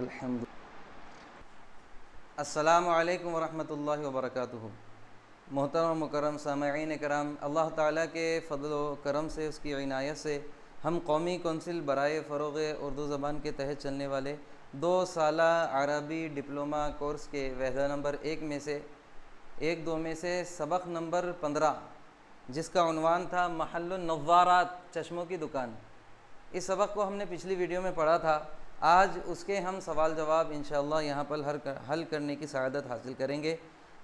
الحمد السلام علیکم ورحمۃ اللہ وبرکاتہ۔ محترم و مکرم سامعین کرام، اللہ تعالیٰ کے فضل و کرم سے، اس کی عنایت سے ہم قومی کونسل برائے فروغ اردو زبان کے تحت چلنے والے 2 سالہ عربی ڈپلومہ کورس کے وحدہ نمبر 1 میں سے سبق نمبر 15، جس کا عنوان تھا محل النظارات، چشموں کی دکان، اس سبق کو ہم نے پچھلی ویڈیو میں پڑھا تھا۔ آج اس کے ہم سوال جواب انشاءاللہ یہاں پر حل کرنے کی سعادت حاصل کریں گے۔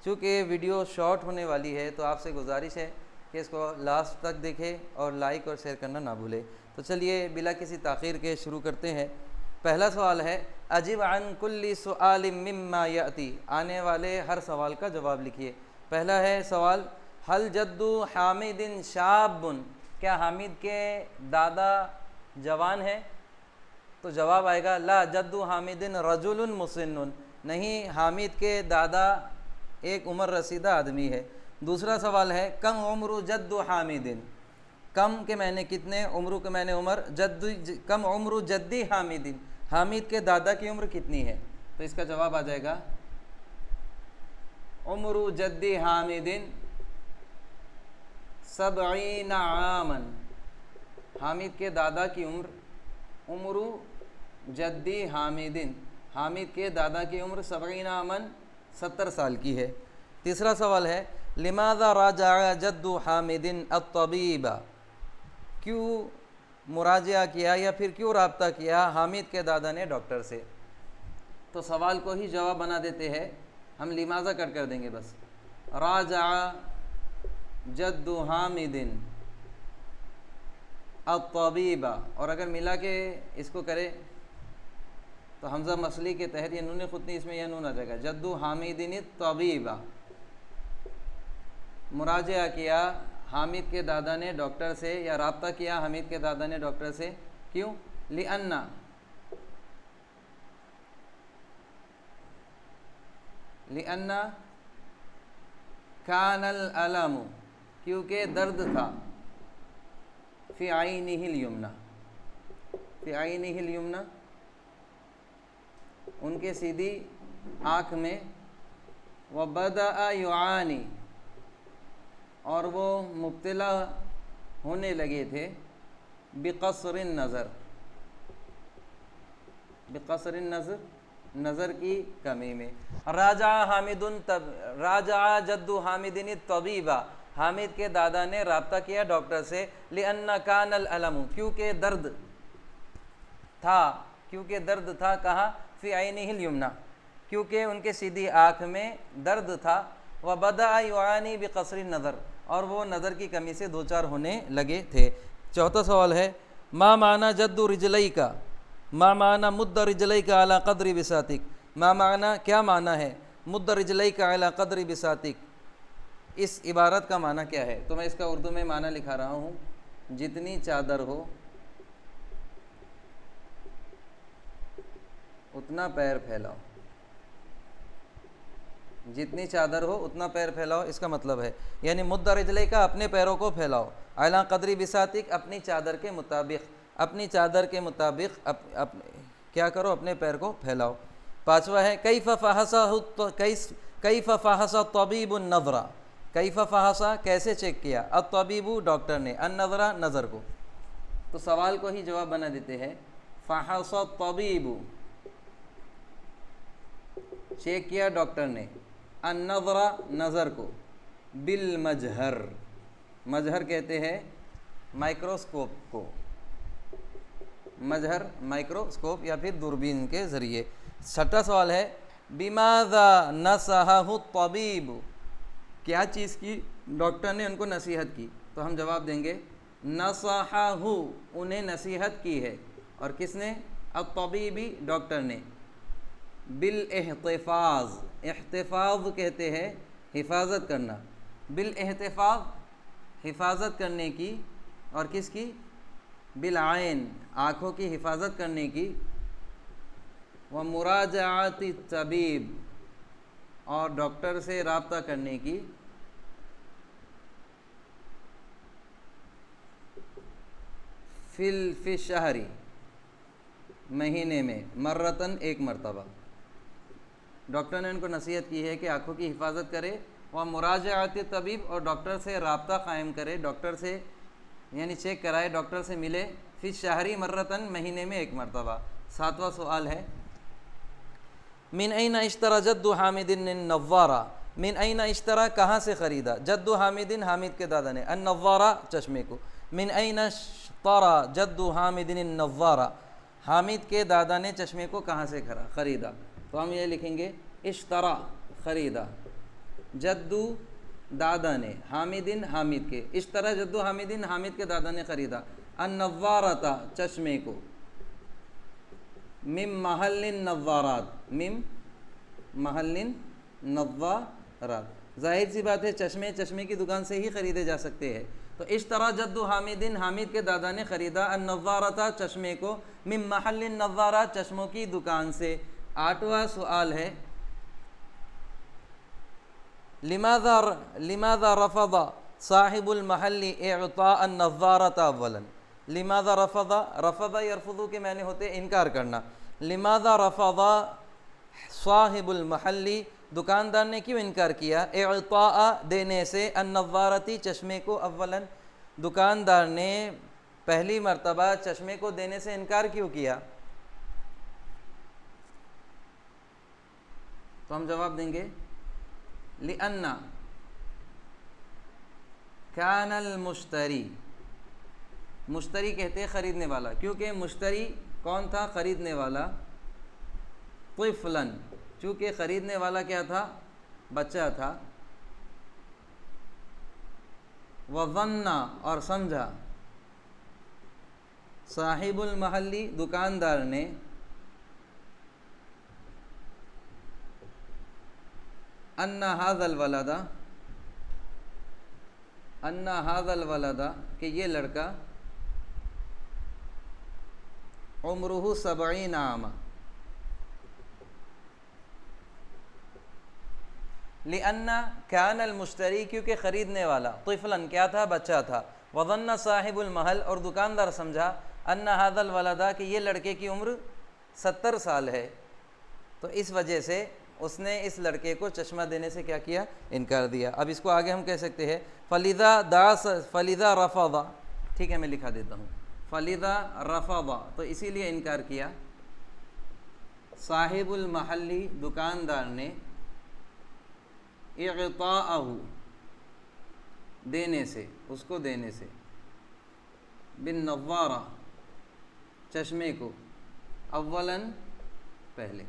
چونکہ ویڈیو شارٹ ہونے والی ہے تو آپ سے گزارش ہے کہ اس کو لاسٹ تک دیکھیں اور لائک اور شیئر کرنا نہ بھولے۔ تو چلیے بلا کسی تاخیر کے شروع کرتے ہیں۔ پہلا سوال ہے اجب عن کل سؤال مما یاتی، آنے والے ہر سوال کا جواب لکھیے۔ پہلا ہے سوال، حل جد حامد شاب، کیا حامد کے دادا جوان ہے؟ تو جواب آئے گا لا جد حامد رجل مسن، نہیں، حامد کے دادا ایک عمر رسیدہ آدمی ہے۔ دوسرا سوال ہے کم عمر جد حامد، کم کے معنی کتنے، عمر کے معنی عمر، کم عمر جدی حامد، حامد کے دادا کی عمر کتنی ہے؟ تو اس کا جواب آ جائے گا عمر جدی حامد 70 عاما، حامد کے دادا کی عمر جدی حامد کے دادا کی عمر 70 عاما 70 سال کی ہے۔ تیسرا سوال ہے لماذا راجع جد حامد الطبیب، کیوں مراجعہ کیا یا پھر کیوں رابطہ کیا حامد کے دادا نے ڈاکٹر سے؟ تو سوال کو ہی جواب بنا دیتے ہیں ہم، لماذا کر دیں گے بس، راجع جد حامد الطبیب، اور اگر ملا کے اس کو کرے تو حمزہ مسلی کے تحت یہ نون خطنی، اس میں یہ نون آ جائے گا، جد حامد الطبیب، مراجعہ کیا حامد کے دادا نے ڈاکٹر سے، یا رابطہ کیا حامد کے دادا نے ڈاکٹر سے، کیوں؟ لأن کان الالم، کیونکہ درد تھا، فی عینہ الیمنی، ان کے سیدھی آنکھ میں، وبدأ یعانی، اور وہ مبتلا ہونے لگے تھے، بقصر النظر، نظر کی کمی میں۔ راجع جد حامد الطبیب، حامد کے دادا نے رابطہ کیا ڈاکٹر سے، لأن کان الالم، کیونکہ درد تھا، کہا فی عینہ الیمنی، کیونکہ ان کے سیدھی آنکھ میں درد تھا، وبدأ یعانی بقصر النظر، اور وہ نظر کی کمی سے دوچار ہونے لگے تھے۔ چوتھا سوال ہے ما معنی جد رجلیک، ما معنی مد رجلیک علی قدر بساطک، ما معنی کیا معنی ہے مد رجلیک علی قدر بساطک، اس عبارت کا معنی کیا ہے؟ تو میں اس کا اردو میں معنی لکھا رہا ہوں، جتنی چادر ہو اتنا پیر پھیلاؤ، جتنی چادر ہو اتنا پیر پھیلاؤ، اس کا مطلب ہے یعنی مد رجلیک، اپنے پیروں کو پھیلاؤ، اعلی قدری بساطک، اپنی چادر کے مطابق کیا کرو، اپنے پیر کو پھیلاؤ۔ پانچواں ہے کیف فحص الطبیب النظر، کیف فحص کیسے چیک کیا، الطبیب ڈاکٹر نے، النظر نظر کو، تو سوال کو ہی جواب بنا دیتے ہیں فحص الطبیب، چیک کیا ڈاکٹر نے، النظر نظر کو، بالمجہر، مجہر کہتے ہیں مائکروسکوپ کو، مجہر مائکروسکوپ یا پھر دوربین کے ذریعے۔ چھٹا سوال ہے بماذا نصحہ الطبیب، کیا چیز کی ڈاکٹر نے ان کو نصیحت کی؟ تو ہم جواب دیں گے نصحہ، انہیں نصیحت کی ہے، اور کس نے؟ الطبیبی، ڈاکٹر نے، بالاحتفاظ، احتفاظ کہتے ہیں حفاظت کرنا، بالاحتفاظ حفاظت کرنے کی، اور کس کی؟ بالعین، آنکھوں کی حفاظت کرنے کی، ومراجعۃ الطبیب، اور ڈاکٹر سے رابطہ کرنے کی، فی الشہری، مہینے میں، مرتن ایک مرتبہ۔ ڈاکٹر نے ان کو نصیحت کی ہے کہ آنکھوں کی حفاظت کرے، اور مراجعات طبیب، اور ڈاکٹر سے رابطہ قائم کرے، ڈاکٹر سے یعنی چیک کرائے، ڈاکٹر سے ملے، فی شہری مرتن، مہینے میں ایک مرتبہ۔ 7واں سوال ہے من این اشترى جد حامد النوارہ، من این اشترى کہاں سے خریدا، جد حامد حامد کے دادا نے، النوارہ چشمے کو، من این اشترى جد حامد النوارہ حامد کے دادا نے چشمے کو کہاں سے خریدا؟ تو ہم یہ لکھیں گے اشترا خریدا، جدو دادا نے، حامدن حامد کے، اشترا جدو حامدن حامد کے دادا نے خریدا، النوارتا چشمے کو، من محل النوارات، من محل النوارات، ظاہر سی بات ہے چشمے کی دکان سے ہی خریدے جا سکتے ہیں، تو اشترا جدو حامدن حامد کے دادا نے خریدا النوارتا چشمے کو، من محل النوارات چشموں کی دکان سے۔ 8واں سوال ہے لماذا رفض صاحب المحل اعطاء النظارۃ اولا، لماذا رفض یرفض کے معنی ہوتے انکار کرنا، لماذا رفض صاحب المحل دکاندار نے کیوں انکار کیا، اعطاء دینے سے، النظارتی چشمے کو، اولا دکاندار نے پہلی مرتبہ چشمے کو دینے سے انکار کیوں کیا؟ تو ہم جواب دیں گے لأن کان المشتری، مشتری کہتے ہیں خریدنے والا، کیونکہ مشتری کون تھا، خریدنے والا، طفلا چونکہ خریدنے والا کیا تھا، بچہ تھا، وظن اور سمجھا، صاحب المحلی دکاندار نے، ان هذا الولد کہ یہ لڑکا، عمرہ 70 عام، لأن كان المشتری کیونکہ خریدنے والا، طفلا کیا تھا، بچہ تھا، وظن صاحب المحل اور دکاندار سمجھا، ان هذا الولد کہ یہ لڑکے کی عمر 70 سال ہے، تو اس وجہ سے اس نے اس لڑکے کو چشمہ دینے سے کیا کیا، انکار دیا۔ اب اس کو آگے ہم کہہ سکتے ہیں فلذا رفض، ٹھیک ہے میں لکھا دیتا ہوں، فلذا رفض تو اسی لیے انکار کیا، صاحب المحلی دکاندار نے، اعطاءہ دینے سے، اس کو دینے سے، بالنظارہ چشمے کو، اولا پہلے،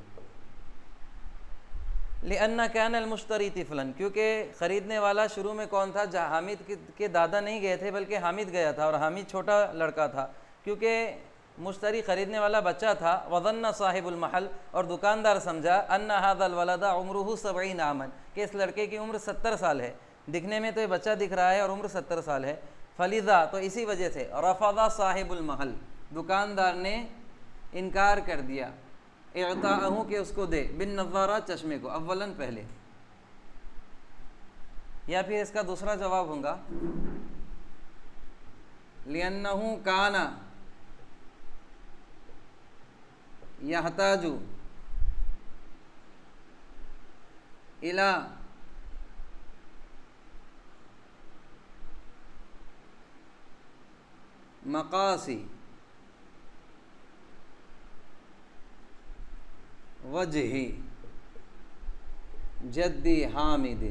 لأن كان المشتری طفلا کیونکہ خریدنے والا شروع میں کون تھا، حامد کے دادا نہیں گئے تھے بلکہ حامد گیا تھا، اور حامد چھوٹا لڑکا تھا، کیونکہ مشتری خریدنے والا بچہ تھا، وظن صاحب المحل اور دکاندار سمجھا، ان هذا الولد عمرہ 70 عاما کہ اس لڑکے کی عمر 70 سال ہے، دکھنے میں تو یہ بچہ دکھ رہا ہے اور عمر 70 سال ہے، فلذا تو اسی وجہ سے، رفض صاحب المحل دکاندار نے انکار کر دیا، اعطاءہ کہ اس کو دے، بالنظارہ چشمے کو، اولا پہلے، یا پھر اس کا دوسرا جواب ہوگا لأنہ کان یحتاج الی مقاصی وجہ جدی حامد،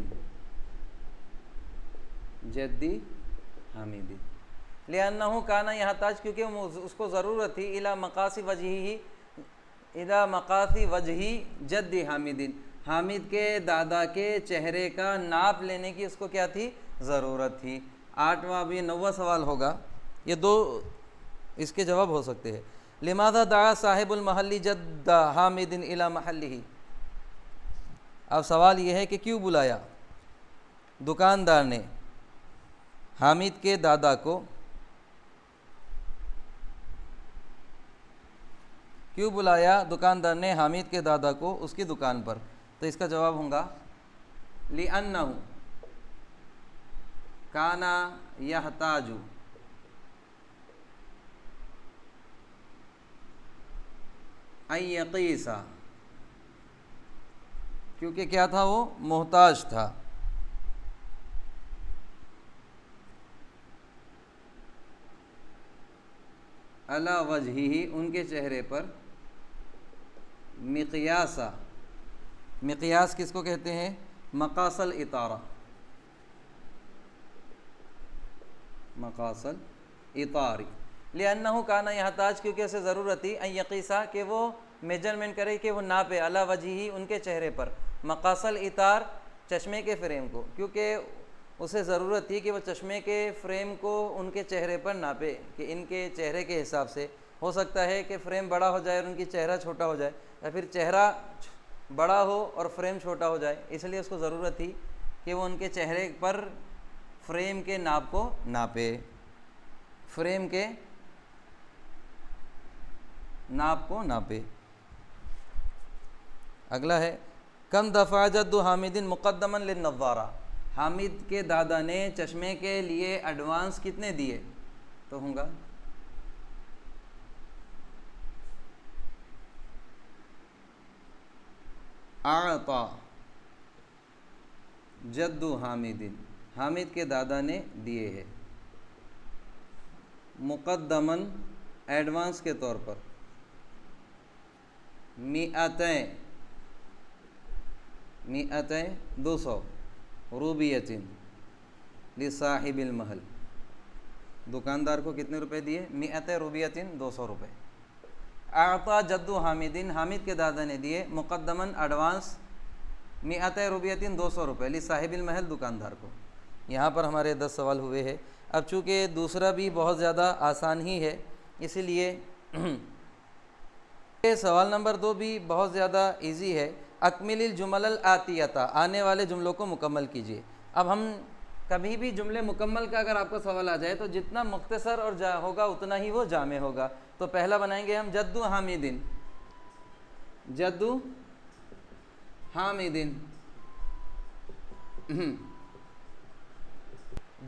لأنہ کانا یحتاج کیونکہ اس کو ضرورت تھی، الی مقاصی وجہی جدی حامد، حامد کے دادا کے چہرے کا ناپ لینے کی اس کو کیا تھی، ضرورت تھی۔ 8واں اب یہ 9واں سوال ہوگا، یہ دو اس کے جواب ہو سکتے ہیں، لماذا دعا صاحب المحلی جد حامد الی محلہ، اب سوال یہ ہے کہ کیوں بلایا دکاندار نے حامد کے دادا کو، کیوں بلایا دکاندار نے حامد کے دادا کو اس کی دکان پر، تو اس کا جواب ہوگا لأنہ کان یحتاج، ان یقیسا، کیونکہ کیا تھا، وہ محتاج تھا. علی وجہہ، ان کے چہرے پر، مقیاسا، مقیاس کس کو کہتے ہیں؟ مقاس الاطارہ، مقاس الاطاری. لأنہ کان یحتاج، کیونکہ اسے ضرورت تھی، ان یقیسا، کہ وہ میجرمنٹ کرے، کہ وہ ناپے، علی وجہہ، ان کے چہرے پر، مقاس الاطار، چشمے کے فریم کو، کیونکہ اسے ضرورت تھی کہ وہ چشمے کے فریم کو ان کے چہرے پر ناپے، کہ ان کے چہرے کے حساب سے ہو سکتا ہے کہ فریم بڑا ہو جائے اور ان کی چہرہ چھوٹا ہو جائے، یا پھر چہرہ بڑا ہو اور فریم چھوٹا ہو جائے. اس لیے اس کو ضرورت تھی کہ وہ ان کے چہرے پر فریم کے ناپ کو ناپے، فریم کے ناپ کو ناپے. اگلا ہے کم دفع جد حامد مقدما للنظارہ، حامد کے دادا نے چشمے کے لیے ایڈوانس کتنے دیے؟ تو ہوں گا اعطا جد حامد، حامد کے دادا نے دیے ہیں، مقدماً ایڈوانس کے طور پر، مئتین 200، روبیتن لصاحب المحل، دکاندار کو کتنے روپے دیے؟ 100 روبیتن، 200 روپے. اعطا جد حامدین، حامد کے دادا نے دیے، مقدماً ایڈوانس، 100 روبیتن، 200 روپے، لصاحب المحل، دکاندار کو. یہاں پر ہمارے 10 سوال ہوئے ہیں. اب چونکہ دوسرا بھی بہت زیادہ آسان ہی ہے، اسی لیے سوال نمبر 2 بھی بہت زیادہ ایزی ہے. اکمل الجمل الآتیہ، آنے والے جملوں کو مکمل کیجیے. اب ہم کبھی بھی جملے مکمل کا اگر آپ کو سوال آ جائے تو جتنا مختصر اور ہوگا اتنا ہی وہ جامع ہوگا. تو پہلا بنائیں گے ہم جدو حامدین، جدو حامدین،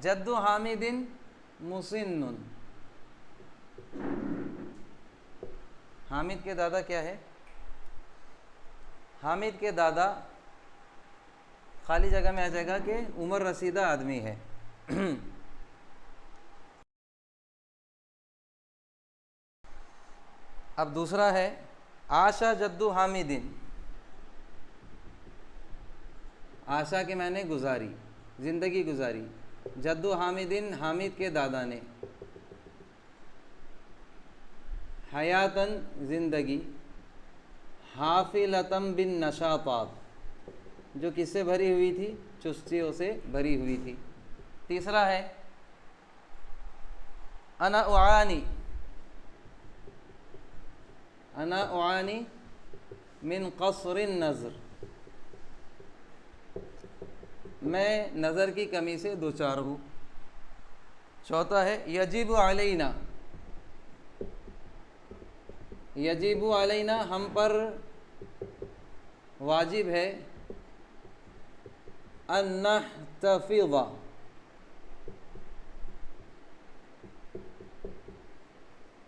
جدو حامدین مسن، حامد کے دادا کیا ہے؟ حامد کے دادا خالی جگہ میں آ جائے گا کہ عمر رسیدہ آدمی ہے. اب دوسرا ہے عاشا جدو حامدین، عاشا کے معنی گزاری، زندگی گزاری. جدو حامدین، حامد کے دادا نے، حیاتاً، زندگی، حافلتم بالنشاطات، جو کس سے بھری ہوئی تھی؟ چستیوں سے بھری ہوئی تھی. تیسرا ہے انا اعانی، انا اعانی من قصر النظر، میں نظر کی کمی سے دوچار ہوں. چوتھا ہے یجب علینا، یجب علینا، ہم پر واجب ہے، ان نحتفظ،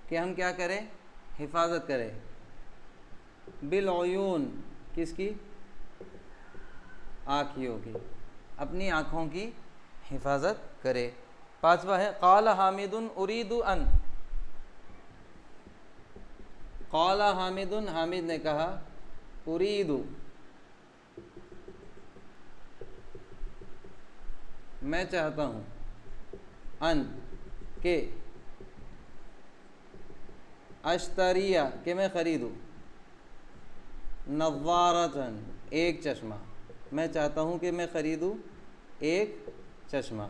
کہ ہم کیا کریں؟ حفاظت کریں، بالعیون، کس کی؟ آنکھوں کی، اپنی آنکھوں کی حفاظت کرے. پانچواں ہے قال حامد ارید ان، قال حامد، حامد نے کہا، ارید، میں چاہتا ہوں، ان، کہ، اشتریہ، کہ میں خریدوں، نظارتن، ایک چشمہ، میں چاہتا ہوں کہ میں خریدوں ایک چشمہ.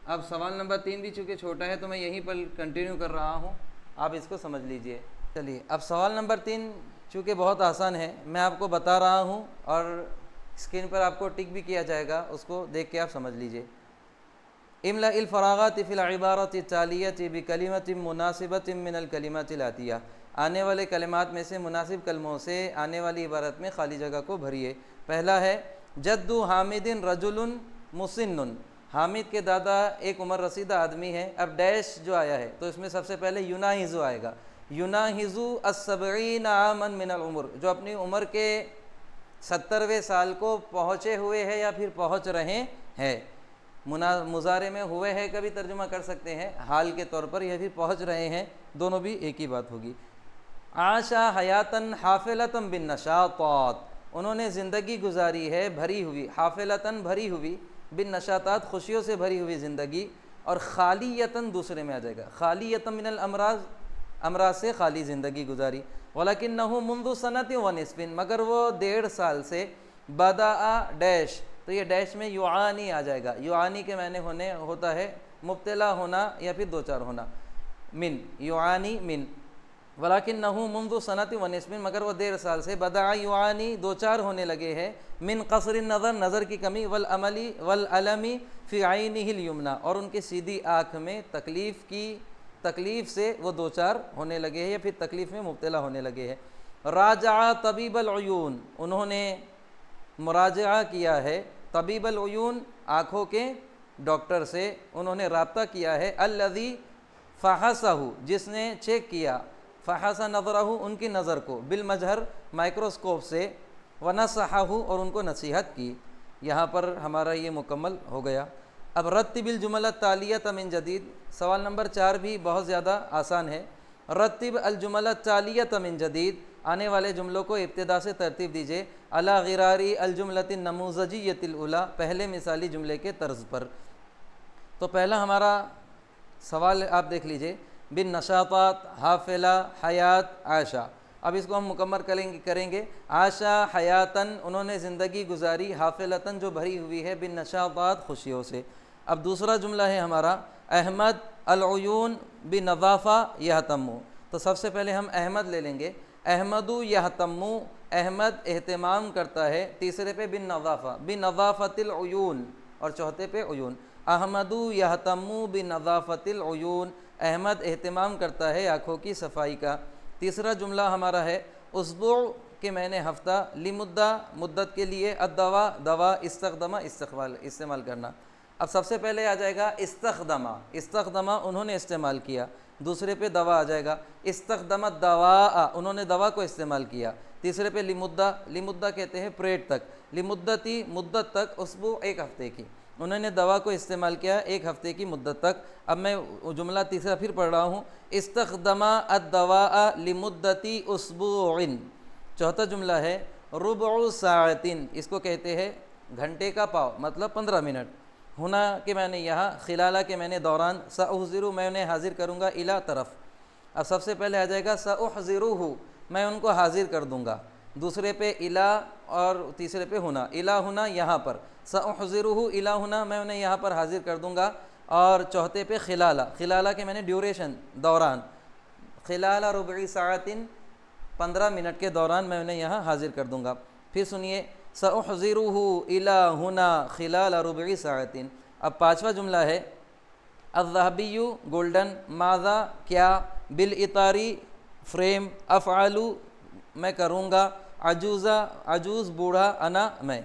اب سوال نمبر 3 بھی چونکہ چھوٹا ہے تو میں یہیں پر کنٹینیو کر رہا ہوں، آپ اس کو سمجھ لیجئے. چلیے اب سوال نمبر 3 چونکہ بہت آسان ہے، میں آپ کو بتا رہا ہوں اور اسکرین پر آپ کو ٹک بھی کیا جائے گا، اس کو دیکھ کے آپ سمجھ لیجئے. املا الفراغات فی العبارۃ التالیۃ بکلمۃ مناسبۃ من الکلمات الآتیہ، آنے والے کلمات میں سے مناسب کلموں سے آنے والی عبارت میں خالی جگہ کو بھریے. پہلا ہے جد حامد رجل مسن، حامد کے دادا ایک عمر رسیدہ آدمی ہے. اب ڈیش جو آیا ہے تو اس میں سب سے پہلے یناہض آئے گا. یناہزو السبعین عاما من العمر، جو اپنی عمر کے 70ویں سال کو پہنچے ہوئے ہے یا پھر پہنچ رہے ہیں۔ مضارع میں ہوئے ہے کا بھی ترجمہ کر سکتے ہیں حال کے طور پر، یہ بھی پہنچ رہے ہیں، دونوں بھی ایک ہی بات ہوگی۔ عاشا حیاتاً حافلتاً بالنشاطات، انہوں نے زندگی گزاری ہے بھری ہوئی، حافلتاً بھری ہوئی، بالنشاطات خوشیوں سے بھری ہوئی زندگی، اور خالیتاً دوسرے میں آ جائے گا، خالیتاً من الامراض، امراض سے خالی زندگی گزاری۔ وَلَكِنَّهُ مُنْذُ سَنَةٍ وَنِصْفٍ، مگر وہ 1.5 سال سے، بدأ ڈیش، تو یہ ڈیش میں یعانی آ جائے گا، یعانی کے معنی ہوتا ہے مبتلا ہونا یا پھر دوچار ہونا، من یعانی من، وَلَكِنَّهُ مُنْذُ سَنَةٍ وَنِصْفٍ، مگر وہ 1.5 سال سے، بدأ یعانی دوچار ہونے لگے ہیں، من قصر النظر، نظر کی کمی، والألم فی عینہ الیمنی، اور ان کی سیدھی آنکھ میں تکلیف سے وہ دوچار ہونے لگے ہیں یا پھر تکلیف میں مبتلا ہونے لگے ہیں۔ راجع طبیب العیون، انہوں نے مراجعہ کیا ہے، طبیب العیون آنکھوں کے ڈاکٹر سے انہوں نے رابطہ کیا ہے، الذی فحصہ، جس نے چیک کیا، فحص نظرہ، ان کی نظر کو، بالمجہر مائکروسکوپ سے، ونصحہ، اور ان کو نصیحت کی۔ یہاں پر ہمارا یہ مکمل ہو گیا۔ اب رتب الجمل التالیۃ من جدید، سوال نمبر 4 بھی بہت زیادہ آسان ہے۔ رتب الجمل التالیۃ من جدید، آنے والے جملوں کو ابتدا سے ترتیب دیجیے، علی غرار الجملۃ النموذجیۃ الاولی، پہلے مثالی جملے کے طرز پر۔ تو پہلا ہمارا سوال آپ دیکھ لیجئے، بالنشاطات، حافلہ، حیات، عاشا۔ اب اس کو ہم مکمل کریں گے۔ عاشا حیاتاً، انہوں نے زندگی گزاری، حافلتاً جو بھری ہوئی ہے، بالنشاطات خوشیوں سے۔ اب دوسرا جملہ ہے ہمارا، احمد العیون بنظافہ یہتم، تو سب سے پہلے ہم احمد لے لیں گے، احمد یہتم، احمد اہتمام کرتا ہے، تیسرے پہ بالنظافہ، بنظافۃ العیون، اور چوتھے پہ عیون، احمد یہتم بنظافۃ العیون، احمد اہتمام کرتا ہے آنکھوں کی صفائی کا۔ تیسرا جملہ ہمارا ہے، اسبوع کے معنی ہفتہ، لمدہ مدت کے لیے، الدوا دوا، استخدمہ استعمال کرنا۔ اب سب سے پہلے آ جائے گا استخدمہ انہوں نے استعمال کیا، دوسرے پہ دوا آ جائے گا، استخدم الدواء، انہوں نے دوا کو استعمال کیا، تیسرے پہ لمدہ کہتے ہیں پیریڈ تک، لمدتی مدت تک، اسبوع ایک ہفتے کی، انہوں نے دوا کو استعمال کیا 1 ہفتے کی مدت تک۔ اب میں جملہ تیسرا پھر پڑھ رہا ہوں، استخدم الدواء لمدت اسبوع۔ چوتھا جملہ ہے ربع ساعۃ، اس کو کہتے ہیں گھنٹے کا پاؤ، مطلب 15 منٹ۔ ہونا کے معنی یہاں، خلالہ کے معنی دوران، سأحضر میں انہیں حاضر کروں گا، الی طرف۔ اب سب سے پہلے آ جائے گا سأحضرہ، میں ان کو حاضر کر دوں گا، دوسرے پہ الی، اور تیسرے پہ ہونا، الی ہونا یہاں پر، سأحضرہ الی ہونا، میں انہیں یہاں پر حاضر کر دوں گا، اور چوتھے پہ خلالہ کے معنی ڈیوریشن، دوران، خلال ربع ساعۃ، 15 منٹ کے دوران میں انہیں یہاں حاضر کر دوں گا۔ پھر سنیے، سأحضرہ الی ہنا خلال ربع ساعۃ۔ اب پانچواں جملہ ہے، الذهبی گولڈن، ماذا کیا، بالاطاری فریم، افعل میں کروں گا، عجوز بوڑھا، انا میں۔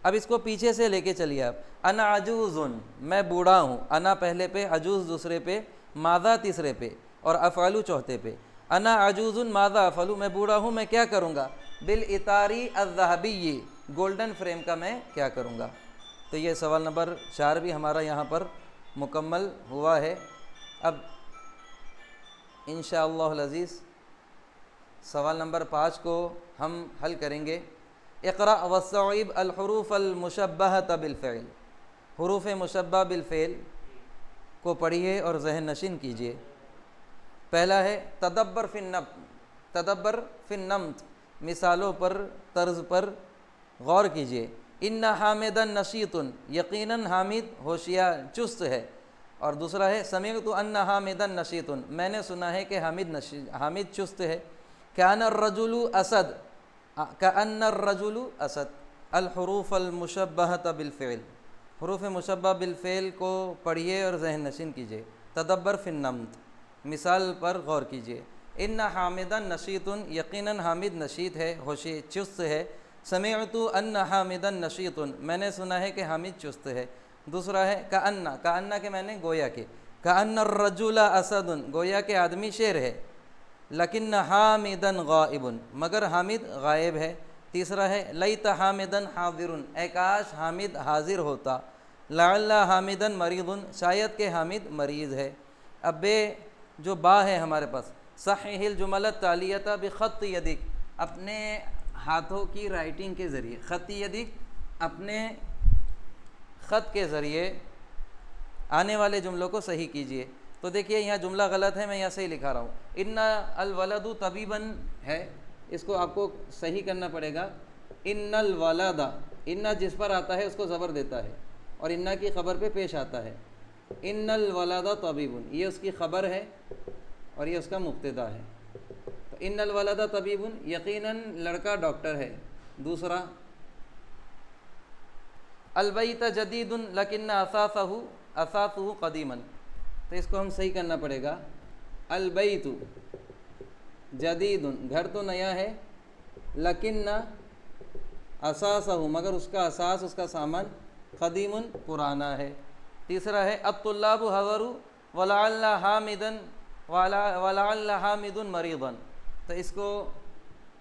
اب اس کو پیچھے سے لے کے چلیے آپ، انا عجوز میں بوڑھا ہوں، انا پہلے پہ، عجوز دوسرے پہ، ماذا تیسرے پہ، اور افعل چوتھے پہ۔ انا عجوز ماذا افعل، میں بوڑھا ہوں میں کیا کروں گا، بالاطاری الذهبی گولڈن فریم کا میں کیا کروں گا۔ تو یہ سوال نمبر 4 بھی ہمارا یہاں پر مکمل ہوا ہے۔ اب انشاءاللہ العزیز سوال نمبر 5 کو ہم حل کریں گے۔ اقرأ واستوعب الحروف المشبہۃ بالفعل، حروف مشبہ بالفعل کو پڑھیے اور ذہن نشین کیجیے۔ پہلا ہے تدبر فی النمط، مثالوں پر، طرز پر غور کیجیے۔ ان حامدا نشیط، یقیناً حامد ہوشیار چست ہے۔ اور دوسرا ہے سمعت ان حامدا نشیط، میں نے سنا ہے کہ حامد چست ہے۔ کان الرجل اسد، کأن الرجل اسد۔ الحروف المشبہۃ بالفعل، حروف مشبہ بالفعل کو پڑھیے اور ذہن نشین کیجیے۔ تدبر فی النمط، مثال پر غور کیجیے۔ ان حامدا نشیط، یقیناً حامد نشیط ہے، ہوشی چست ہے۔ سمعت ان حامدا نشیط، میں نے سنا ہے کہ حامد چست ہے۔ دوسرا ہے کأن کے معنی گویا کہ، کأن الرجل اسد، گویا کہ آدمی شیر ہے۔ لکن حامدن غائب، مگر حامد غائب ہے۔ تیسرا ہے لیت حامدن حاضر، اے کاش حامد حاضر ہوتا۔ لعل حامدن مریض، شاید کہ حامد مریض ہے۔ اب بے جو با ہے ہمارے پاس، صحیح الجمل التالیۃ بخط یدک، اپنے ہاتھوں کی رائٹنگ کے ذریعے، خط یدک اپنے خط کے ذریعے آنے والے جملوں کو صحیح کیجئے۔ تو دیکھیے یہاں جملہ غلط ہے، میں یہاں صحیح لکھا رہا ہوں۔ ان الولد طبیباً ہے، اس کو آپ کو صحیح کرنا پڑے گا۔ ان الولد، ان جس پر آتا ہے اس کو زبر دیتا ہے اور ان کی خبر پہ پیش آتا ہے۔ ان الولد طبیب، یہ اس کی خبر ہے اور یہ اس کا مبتدا ہے۔ تو ان الولد طبیب، یقیناً لڑکا ڈاکٹر ہے۔ دوسرا البیت جدید لیکن اساسہ قدیما، تو اس کو ہم صحیح کرنا پڑے گا۔ البیت جدید، گھر تو نیا ہے، لیکن اساسہ، مگر اس کا اساس، اس کا سامان قدیم، پرانا ہے۔ تیسرا ہے الطلاب حضروا ولعل حامد مریضا، تو اس کو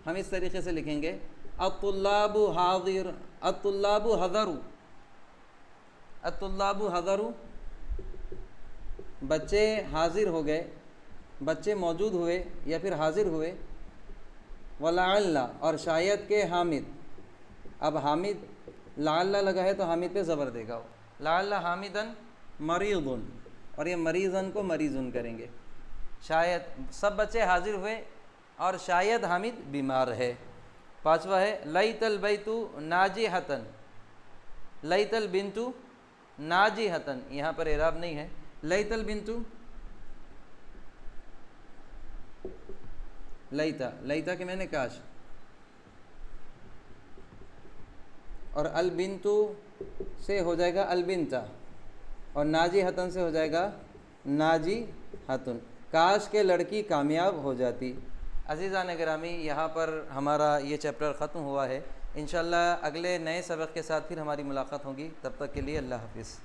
ہم اس طریقے سے لکھیں گے الطلاب حاضر، الطلاب حضروا، الطلاب حضروا، بچے حاضر ہو گئے، بچے موجود ہوئے یا پھر حاضر ہوئے۔ ولعل، اور شاید کہ حامد، اب حامد لعل لگا ہے تو حامد پہ زبر دے گا، لعل حامدن مریض، اور یہ مریضن کو مریضن کریں گے۔ شاید سب بچے حاضر ہوئے اور شاید حامد بیمار ہے۔ پانچواں ہے لیت البیت ناجحتن، لیت البنت ناجحتن، یہاں پر اعراب نہیں ہے۔ لیت البنت، لیتا، لیتا کہ میں نے کاش، اور البنت سے ہو جائے گا البنتا، اور ناجی حتن سے ہو جائے گا ناجی حتن، کاش کہ لڑکی کامیاب ہو جاتی۔ عزیزان گرامی، یہاں پر ہمارا یہ چیپٹر ختم ہوا ہے۔ انشاءاللہ اگلے نئے سبق کے ساتھ پھر ہماری ملاقات ہوگی، تب تک کے لیے اللہ حافظ۔